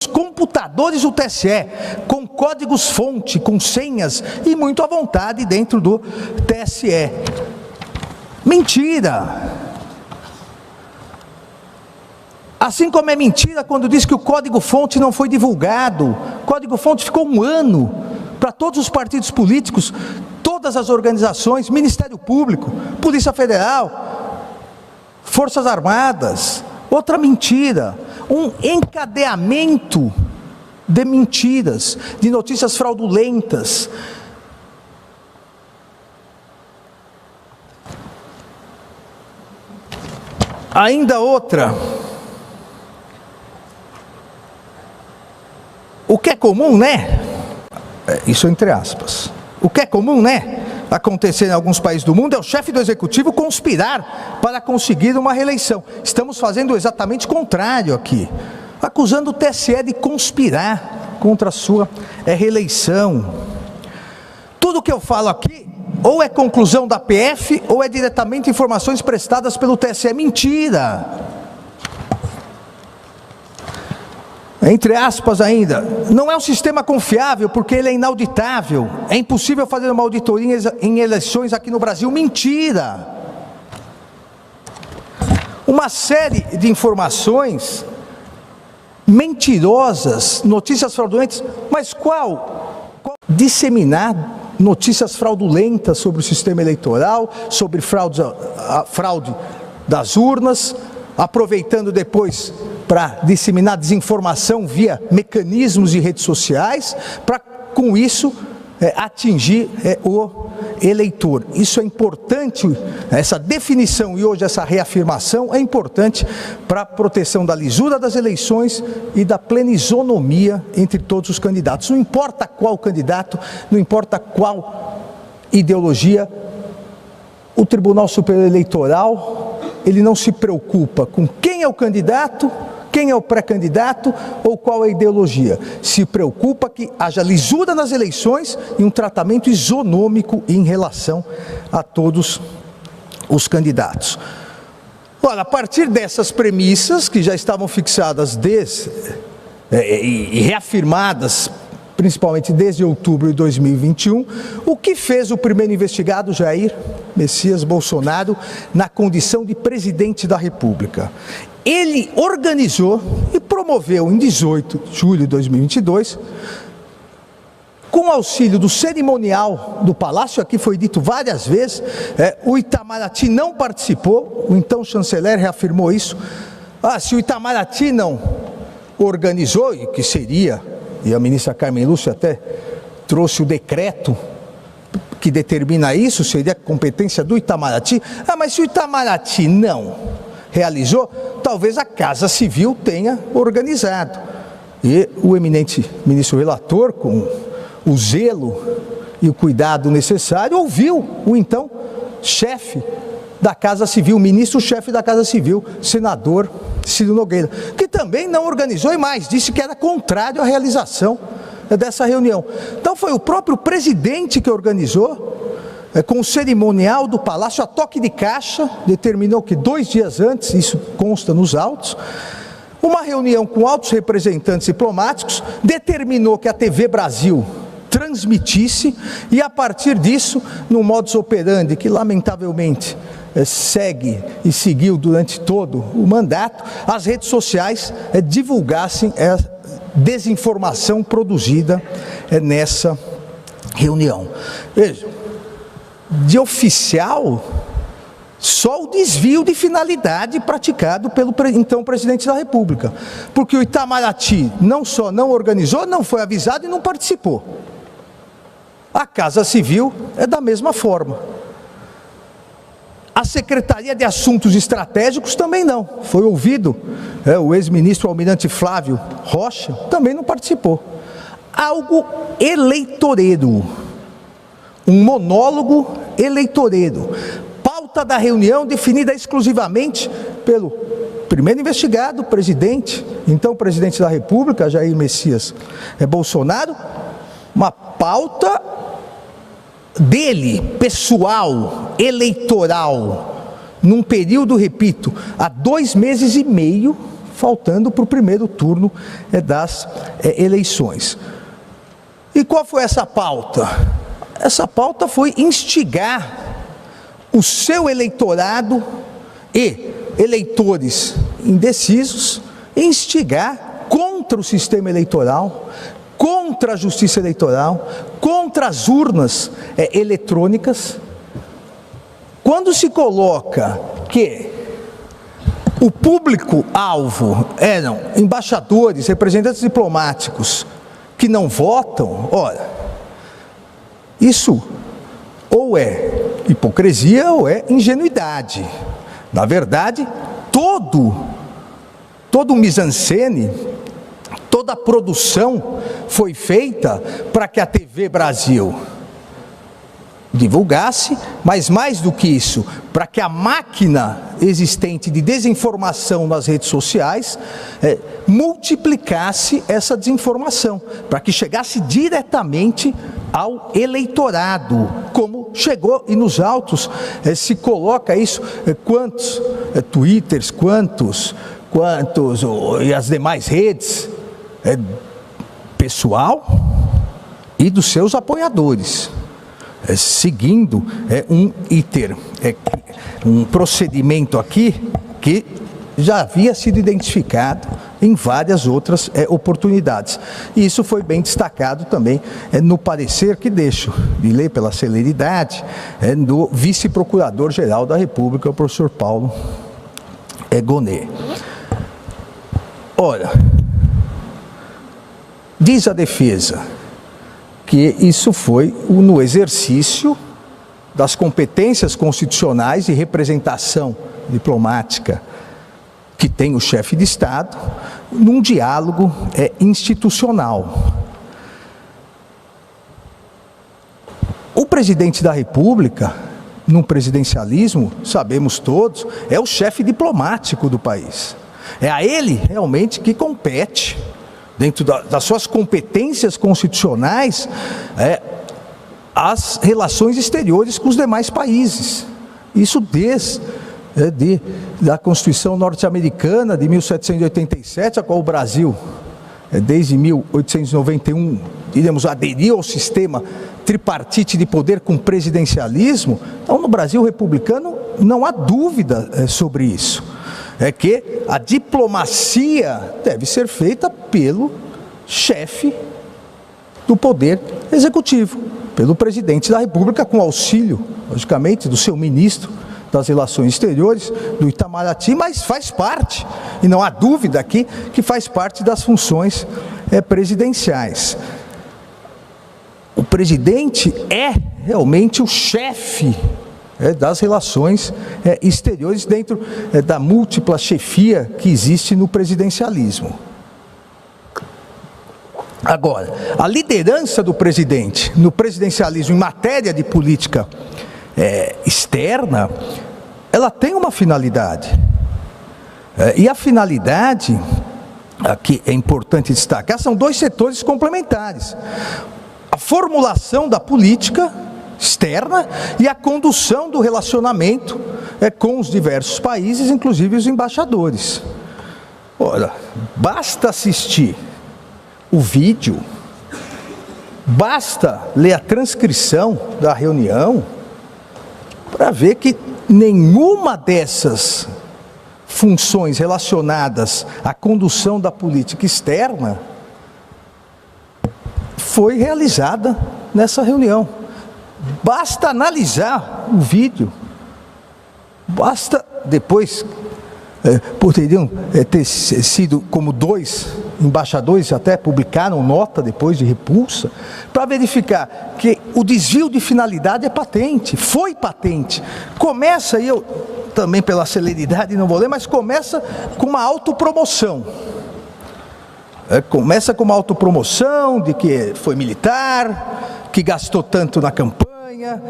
computadores do TSE, com códigos-fonte, com senhas e muito à vontade dentro do TSE. Mentira! Assim como é mentira quando diz que o código-fonte não foi divulgado. O código-fonte ficou 1 ano para todos os partidos políticos, todas as organizações, Ministério Público, Polícia Federal, Forças Armadas. Outra mentira, um encadeamento de mentiras, de notícias fraudulentas. Ainda outra, o que é comum, né? Isso entre aspas. O que é comum, né? Acontecer em alguns países do mundo é o chefe do executivo conspirar para conseguir uma reeleição. Estamos fazendo exatamente o contrário aqui, acusando o TSE de conspirar contra a sua reeleição. Tudo que eu falo aqui ou é conclusão da PF ou é diretamente informações prestadas pelo TSE. Mentira! Entre aspas ainda, não é um sistema confiável porque ele é inauditável. É impossível fazer uma auditoria em eleições aqui no Brasil. Mentira! Uma série de informações mentirosas, notícias fraudulentas, mas qual? Disseminar notícias fraudulentas sobre o sistema eleitoral, sobre a fraude das urnas, aproveitando depois para disseminar desinformação via mecanismos de redes sociais, para com isso atingir o eleitor. Isso é importante, essa definição e hoje essa reafirmação é importante para a proteção da lisura das eleições e da plena isonomia entre todos os candidatos. Não importa qual candidato, não importa qual ideologia, o Tribunal Superior Eleitoral, ele não se preocupa com quem é o candidato, quem é o pré-candidato ou qual é a ideologia. Se preocupa que haja lisura nas eleições e um tratamento isonômico em relação a todos os candidatos. Ora, a partir dessas premissas que já estavam fixadas e reafirmadas principalmente desde outubro de 2021, o que fez o primeiro investigado, Jair Messias Bolsonaro, na condição de presidente da República? Ele organizou e promoveu em 18 de julho de 2022, com auxílio do cerimonial do Palácio, aqui foi dito várias vezes, o Itamaraty não participou, o então chanceler reafirmou isso. Se o Itamaraty não organizou, e que seria, e a ministra Carmen Lúcia até trouxe o decreto que determina isso, seria competência do Itamaraty. Mas se o Itamaraty não realizou, talvez a Casa Civil tenha organizado. E o eminente ministro relator, com o zelo e o cuidado necessário, ouviu o então chefe da Casa Civil, ministro-chefe da Casa Civil, senador Ciro Nogueira, que também não organizou e mais, disse que era contrário à realização dessa reunião. Então foi o próprio presidente que organizou, com o cerimonial do Palácio, a toque de caixa, determinou que 2 dias antes, isso consta nos autos, uma reunião com altos representantes diplomáticos, determinou que a TV Brasil transmitisse e a partir disso, no modus operandi que lamentavelmente segue e seguiu durante todo o mandato, as redes sociais divulgassem a desinformação produzida nessa reunião. Veja, de oficial, só o desvio de finalidade praticado pelo então presidente da República, porque o Itamaraty não só não organizou, não foi avisado e não participou. A Casa Civil é da mesma forma. A Secretaria de Assuntos Estratégicos também não. Foi ouvido, o ex-ministro Almirante Flávio Rocha também não participou. Algo eleitoreiro, um monólogo eleitoreiro. Pauta da reunião definida exclusivamente pelo primeiro investigado, presidente, então presidente da República, Jair Messias Bolsonaro, uma pauta dele, pessoal, eleitoral, num período, repito, há 2 meses e meio, faltando para o primeiro turno das eleições. E qual foi essa pauta? Essa pauta foi instigar o seu eleitorado e eleitores indecisos, instigar contra o sistema eleitoral, contra a justiça eleitoral, contra as urnas eletrônicas. Quando se coloca que o público-alvo eram embaixadores, representantes diplomáticos que não votam, ora, isso ou é hipocrisia ou é ingenuidade. Na verdade, todo o mise-en-scène, toda a produção foi feita para que a TV Brasil divulgasse, mas mais do que isso, para que a máquina existente de desinformação nas redes sociais multiplicasse essa desinformação, para que chegasse diretamente ao eleitorado, como chegou, e nos autos se coloca isso, quantos twitters, quantos e as demais redes, pessoal e dos seus apoiadores, seguindo um procedimento aqui que já havia sido identificado em várias outras oportunidades. E isso foi bem destacado também no parecer que deixo de ler pela celeridade do vice-procurador-geral da República, o professor Paulo Gonet. Ora, diz a defesa que isso foi no exercício das competências constitucionais e representação diplomática que tem o chefe de Estado, num diálogo institucional. O presidente da República, num presidencialismo, sabemos todos, é o chefe diplomático do país. É a ele realmente que compete, dentro das suas competências constitucionais, as relações exteriores com os demais países. Isso da Constituição norte-americana de 1787, a qual o Brasil, desde 1891, diríamos, aderiu ao sistema tripartite de poder com presidencialismo. Então, no Brasil republicano, não há dúvida sobre isso. É que a diplomacia deve ser feita pelo chefe do poder executivo, pelo presidente da República, com auxílio, logicamente, do seu ministro das Relações Exteriores, do Itamaraty, mas faz parte, e não há dúvida aqui, que faz parte das funções presidenciais. O presidente é realmente o chefe das relações exteriores dentro da múltipla chefia que existe no presidencialismo. Agora, a liderança do presidente no presidencialismo em matéria de política externa, ela tem uma finalidade. E a finalidade, aqui é importante destacar, são dois setores complementares. A formulação da política externa e a condução do relacionamento com os diversos países, inclusive os embaixadores. Ora, basta assistir o vídeo, basta ler a transcrição da reunião para ver que nenhuma dessas funções relacionadas à condução da política externa foi realizada nessa reunião. Basta analisar o vídeo, basta depois, poderiam ter sido como dois embaixadores, até publicaram nota depois de repulsa, para verificar que o desvio de finalidade é patente, foi patente. Começa, e eu também pela celeridade não vou ler, mas começa com uma autopromoção. Começa com uma autopromoção de que foi militar, que gastou tanto na campanha,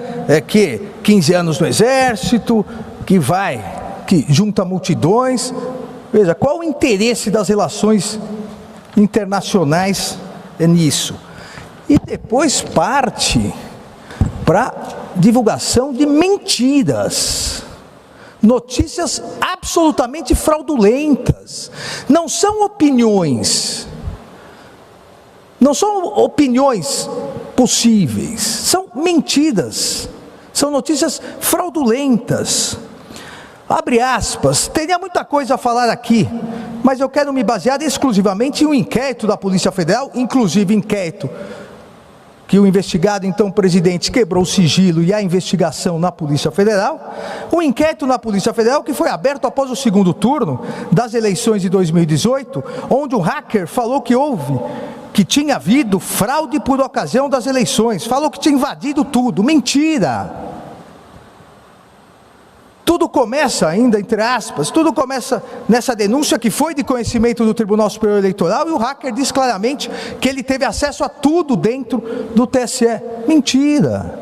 que 15 anos no exército, que junta multidões. Veja, qual o interesse das relações internacionais nisso? E depois parte para divulgação de mentiras. Notícias absolutamente fraudulentas. Não são opiniões. Não são opiniões possíveis. São mentiras. São notícias fraudulentas. Abre aspas, teria muita coisa a falar aqui, mas eu quero me basear exclusivamente em um inquérito da Polícia Federal, inclusive inquérito que o investigado, então presidente, quebrou o sigilo e a investigação na Polícia Federal. Um inquérito na Polícia Federal que foi aberto após o segundo turno das eleições de 2018, onde um hacker falou que tinha havido fraude por ocasião das eleições, falou que tinha invadido tudo. Mentira! Tudo começa ainda, entre aspas, tudo começa nessa denúncia que foi de conhecimento do Tribunal Superior Eleitoral, e o hacker diz claramente que ele teve acesso a tudo dentro do TSE. Mentira!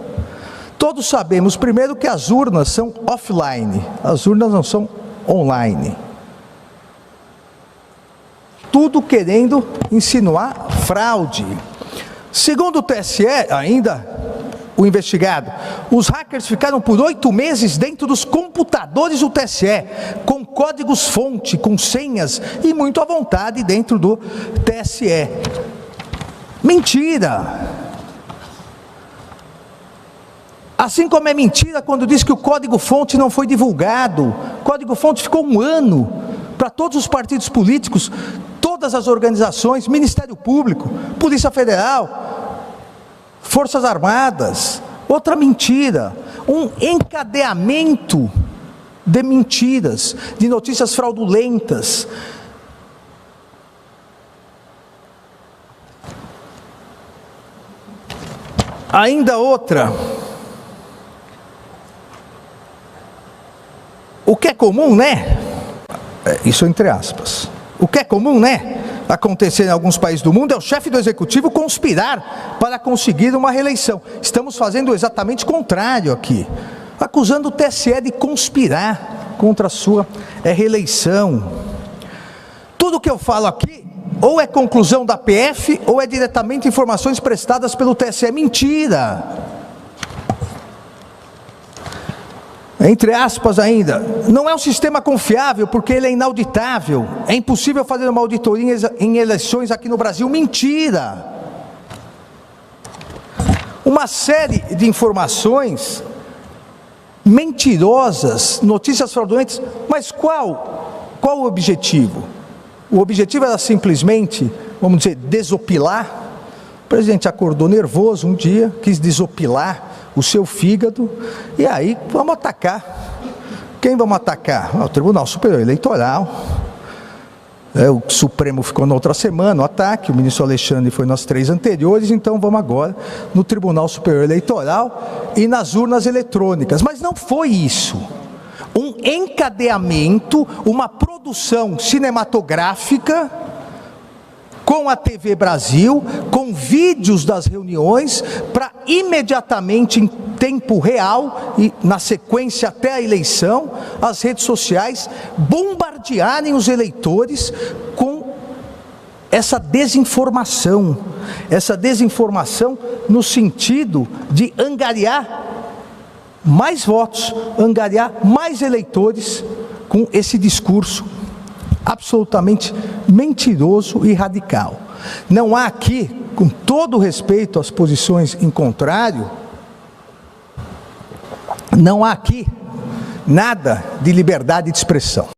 Todos sabemos, primeiro, que as urnas são offline, as urnas não são online. Tudo querendo insinuar fraude. Segundo o TSE, ainda, o investigado, os hackers ficaram por 8 meses dentro dos computadores do TSE, com códigos-fonte, com senhas e muito à vontade dentro do TSE. Mentira! Assim como é mentira quando diz que o código-fonte não foi divulgado. O código-fonte ficou 1 ano para todos os partidos políticos, todas as organizações, Ministério Público, Polícia Federal, Forças Armadas. Outra mentira, um encadeamento de mentiras, de notícias fraudulentas. Ainda outra, o que é comum, né? Isso entre aspas. O que é comum, né? Acontecer em alguns países do mundo é o chefe do executivo conspirar para conseguir uma reeleição. Estamos fazendo exatamente o contrário aqui, acusando o TSE de conspirar contra a sua reeleição. Tudo que eu falo aqui ou é conclusão da PF ou é diretamente informações prestadas pelo TSE. Mentira! Entre aspas ainda, não é um sistema confiável porque ele é inauditável, é impossível fazer uma auditoria em eleições aqui no Brasil. Mentira! Uma série de informações mentirosas, notícias fraudulentas, mas qual o objetivo? O objetivo era simplesmente, vamos dizer, desopilar. O presidente acordou nervoso um dia, quis desopilar o seu fígado, e aí vamos atacar. Quem vamos atacar? O Tribunal Superior Eleitoral. O Supremo ficou na outra semana, o ataque, o ministro Alexandre foi nas 3 anteriores, então vamos agora no Tribunal Superior Eleitoral e nas urnas eletrônicas. Mas não foi isso. Um encadeamento, uma produção cinematográfica com a TV Brasil, com vídeos das reuniões, para imediatamente, em tempo real, e na sequência até a eleição, as redes sociais bombardearem os eleitores com essa desinformação no sentido de angariar mais votos, angariar mais eleitores com esse discurso absolutamente mentiroso e radical. Não há aqui, com todo respeito às posições em contrário, não há aqui nada de liberdade de expressão.